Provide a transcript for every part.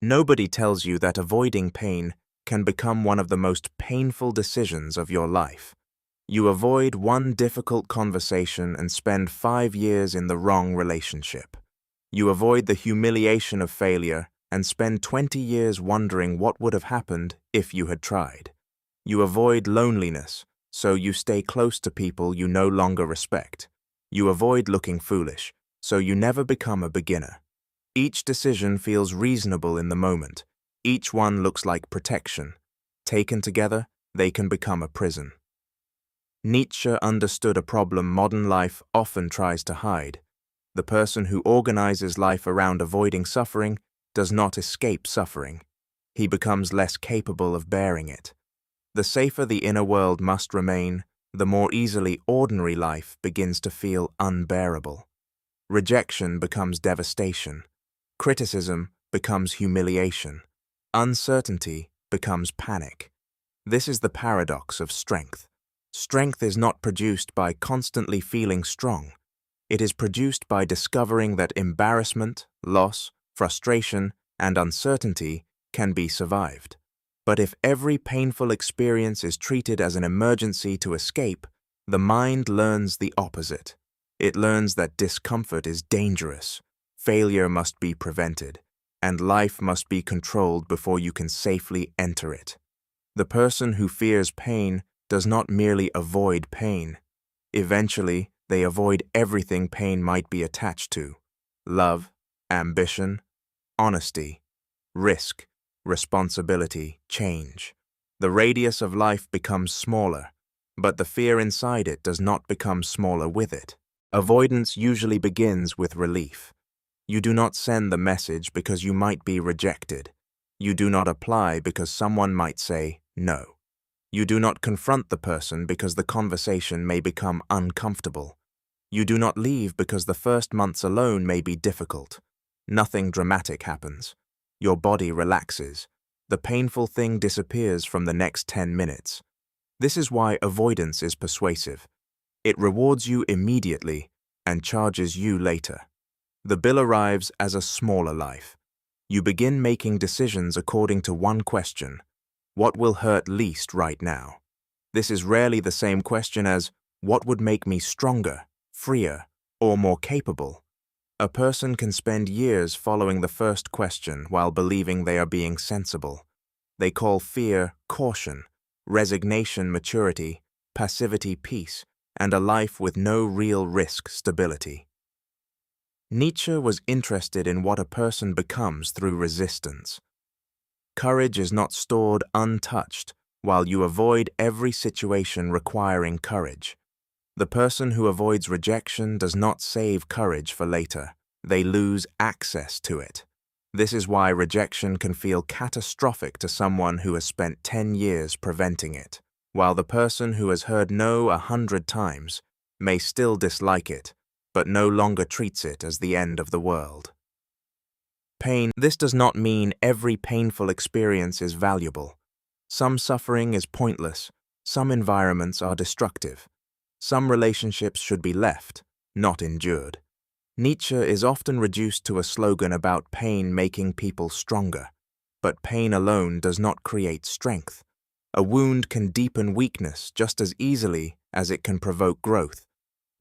Nobody tells you that avoiding pain can become one of the most painful decisions of your life. You avoid one difficult conversation and spend 5 years in the wrong relationship. You avoid the humiliation of failure and spend 20 years wondering what would have happened if you had tried. You avoid loneliness, so you stay close to people you no longer respect. You avoid looking foolish, so you never become a beginner. Each decision feels reasonable in the moment. Each one looks like protection. Taken together, they can become a prison. Nietzsche understood a problem modern life often tries to hide. The person who organizes life around avoiding suffering does not escape suffering. He becomes less capable of bearing it. The safer the inner world must remain, the more easily ordinary life begins to feel unbearable. Rejection becomes devastation. Criticism becomes humiliation. Uncertainty becomes panic. This is the paradox of strength. Strength is not produced by constantly feeling strong. It is produced by discovering that embarrassment, loss, frustration, and uncertainty can be survived. But if every painful experience is treated as an emergency to escape, the mind learns the opposite. It learns that discomfort is dangerous, failure must be prevented, and life must be controlled before you can safely enter it. The person who fears pain does not merely avoid pain. Eventually, they avoid everything pain might be attached to: love, ambition, honesty, risk, responsibility, change. The radius of life becomes smaller, but the fear inside it does not become smaller with it. Avoidance usually begins with relief. You do not send the message because you might be rejected. You do not apply because someone might say no. You do not confront the person because the conversation may become uncomfortable. You do not leave because the first months alone may be difficult. Nothing dramatic happens. Your body relaxes. The painful thing disappears from the next 10 minutes. This is why avoidance is persuasive. It rewards you immediately and charges you later. The bill arrives as a smaller life. You begin making decisions according to one question: what will hurt least right now? This is rarely the same question as, what would make me stronger, freer, or more capable? A person can spend years following the first question while believing they are being sensible. They call fear caution, resignation maturity, passivity peace, and a life with no real risk stability. Nietzsche was interested in what a person becomes through resistance. Courage is not stored untouched while you avoid every situation requiring courage. The person who avoids rejection does not save courage for later. They lose access to it. This is why rejection can feel catastrophic to someone who has spent 10 years preventing it, while the person who has heard no 100 times may still dislike it, but no longer treats it as the end of the world. Pain. This does not mean every painful experience is valuable. Some suffering is pointless. Some environments are destructive. Some relationships should be left, not endured. Nietzsche is often reduced to a slogan about pain making people stronger, but pain alone does not create strength. A wound can deepen weakness just as easily as it can provoke growth.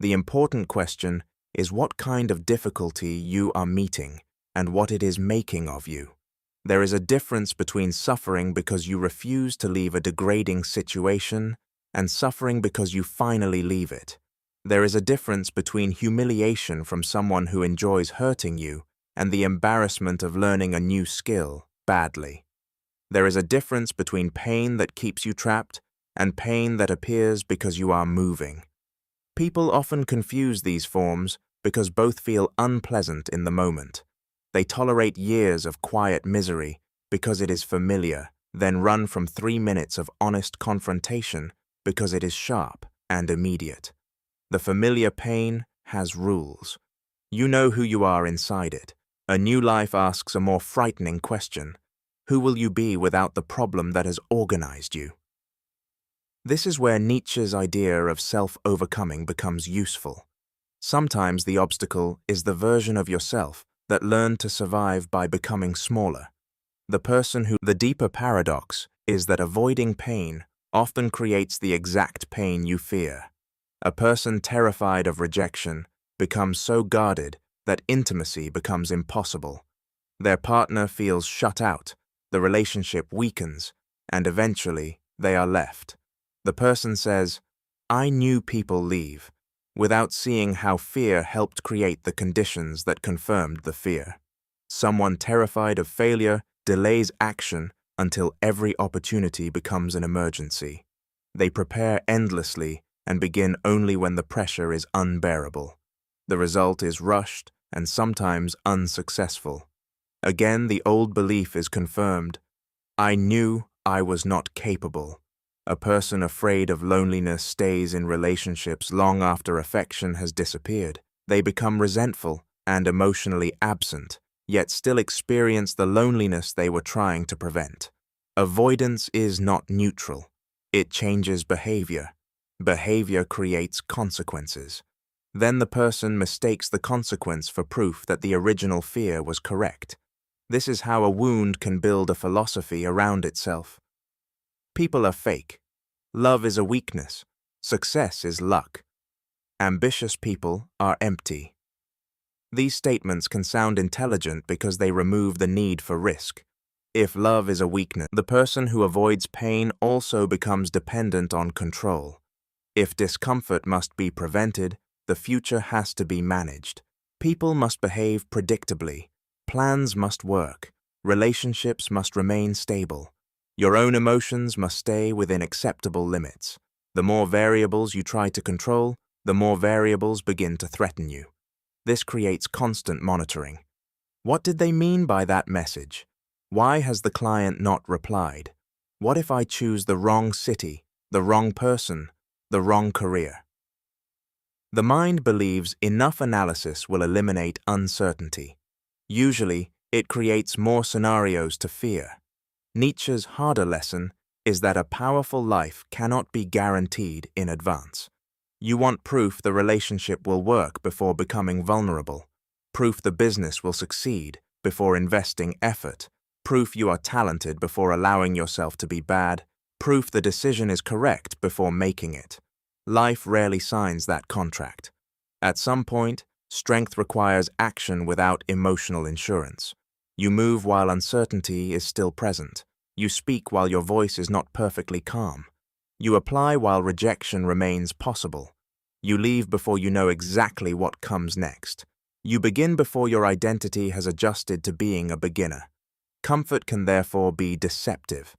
The important question is what kind of difficulty you are meeting and what it is making of you. There is a difference between suffering because you refuse to leave a degrading situation and suffering because you finally leave it. There is a difference between humiliation from someone who enjoys hurting you and the embarrassment of learning a new skill badly. There is a difference between pain that keeps you trapped and pain that appears because you are moving. People often confuse these forms because both feel unpleasant in the moment. They tolerate years of quiet misery because it is familiar, then run from 3 minutes of honest confrontation because it is sharp and immediate. The familiar pain has rules. You know who you are inside it. A new life asks a more frightening question. Who will you be without the problem that has organized you? This is where Nietzsche's idea of self-overcoming becomes useful. Sometimes the obstacle is the version of yourself that learned to survive by becoming smaller. The deeper paradox is that avoiding pain often creates the exact pain you fear. A person terrified of rejection becomes so guarded that intimacy becomes impossible. Their partner feels shut out, the relationship weakens, and eventually they are left. The person says, "I knew people leave," without seeing how fear helped create the conditions that confirmed the fear. Someone terrified of failure delays action until every opportunity becomes an emergency. They prepare endlessly and begin only when the pressure is unbearable. The result is rushed and sometimes unsuccessful. Again, the old belief is confirmed. I knew I was not capable. A person afraid of loneliness stays in relationships long after affection has disappeared. They become resentful and emotionally absent, yet still experience the loneliness they were trying to prevent. Avoidance is not neutral. It changes behavior. Behavior creates consequences. Then the person mistakes the consequence for proof that the original fear was correct. This is how a wound can build a philosophy around itself. People are fake. Love is a weakness. Success is luck. Ambitious people are empty. These statements can sound intelligent because they remove the need for risk. If love is a weakness, the person who avoids pain also becomes dependent on control. If discomfort must be prevented, the future has to be managed. People must behave predictably. Plans must work. Relationships must remain stable. Your own emotions must stay within acceptable limits. The more variables you try to control, the more variables begin to threaten you. This creates constant monitoring. What did they mean by that message? Why has the client not replied? What if I choose the wrong city, the wrong person, the wrong career? The mind believes enough analysis will eliminate uncertainty. Usually, it creates more scenarios to fear. Nietzsche's harder lesson is that a powerful life cannot be guaranteed in advance. You want proof the relationship will work before becoming vulnerable, proof the business will succeed before investing effort, proof you are talented before allowing yourself to be bad, proof the decision is correct before making it. Life rarely signs that contract. At some point, strength requires action without emotional insurance. You move while uncertainty is still present. You speak while your voice is not perfectly calm. You apply while rejection remains possible. You leave before you know exactly what comes next. You begin before your identity has adjusted to being a beginner. Comfort can therefore be deceptive.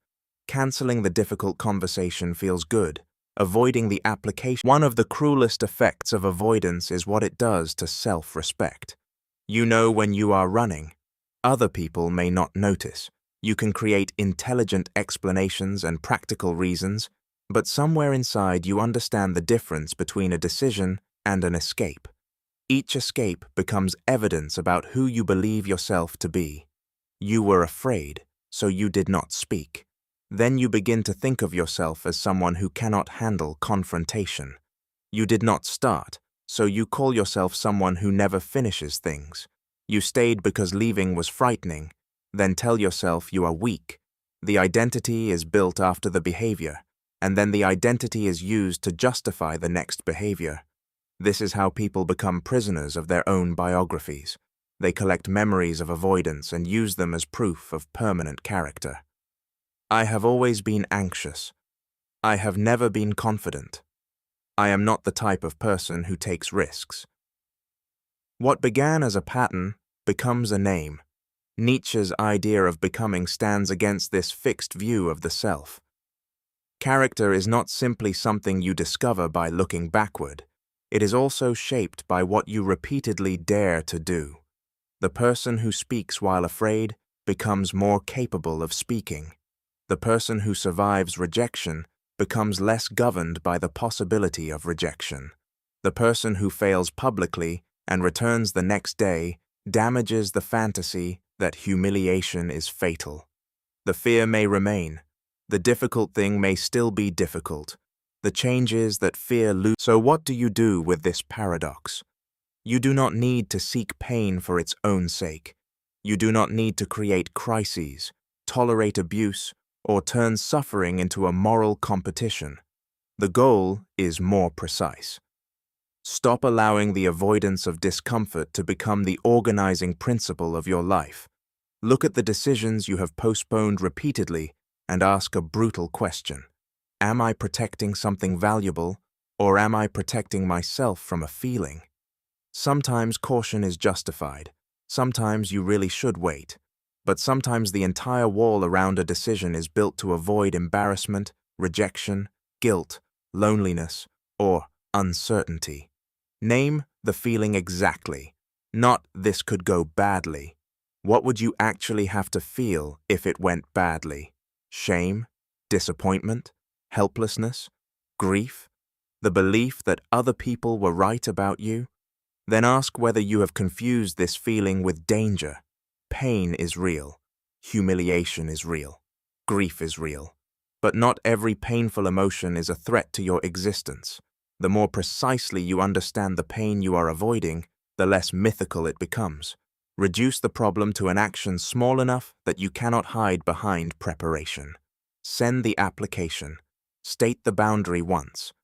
Canceling the difficult conversation feels good. Avoiding the application. One of the cruelest effects of avoidance is what it does to self-respect. You know when you are running. Other people may not notice. You can create intelligent explanations and practical reasons, but somewhere inside you understand the difference between a decision and an escape. Each escape becomes evidence about who you believe yourself to be. You were afraid, so you did not speak. Then you begin to think of yourself as someone who cannot handle confrontation. You did not start, so you call yourself someone who never finishes things. You stayed because leaving was frightening, then tell yourself you are weak. The identity is built after the behavior, and then the identity is used to justify the next behavior. This is how people become prisoners of their own biographies. They collect memories of avoidance and use them as proof of permanent character. I have always been anxious. I have never been confident. I am not the type of person who takes risks. What began as a pattern becomes a name. Nietzsche's idea of becoming stands against this fixed view of the self. Character is not simply something you discover by looking backward. It is also shaped by what you repeatedly dare to do. The person who speaks while afraid becomes more capable of speaking. The person who survives rejection becomes less governed by the possibility of rejection. The person who fails publicly and returns the next day damages the fantasy that humiliation is fatal. The fear may remain. The difficult thing may still be difficult. The change is that fear loses. So what do you do with this paradox? You do not need to seek pain for its own sake. You do not need to create crises tolerate abuse, or turn suffering into a moral competition. The goal is more precise. Stop allowing the avoidance of discomfort to become the organizing principle of your life. Look at the decisions you have postponed repeatedly and ask a brutal question. Am I protecting something valuable, or am I protecting myself from a feeling? Sometimes caution is justified. Sometimes you really should wait. But sometimes the entire wall around a decision is built to avoid embarrassment, rejection, guilt, loneliness, or uncertainty. Name the feeling exactly, not "this could go badly." What would you actually have to feel if it went badly? Shame? Disappointment? Helplessness? Grief? The belief that other people were right about you? Then ask whether you have confused this feeling with danger. Pain is real. Humiliation is real. Grief is real. But not every painful emotion is a threat to your existence. The more precisely you understand the pain you are avoiding, the less mythical it becomes. Reduce the problem to an action small enough that you cannot hide behind preparation. Send the application. State the boundary once.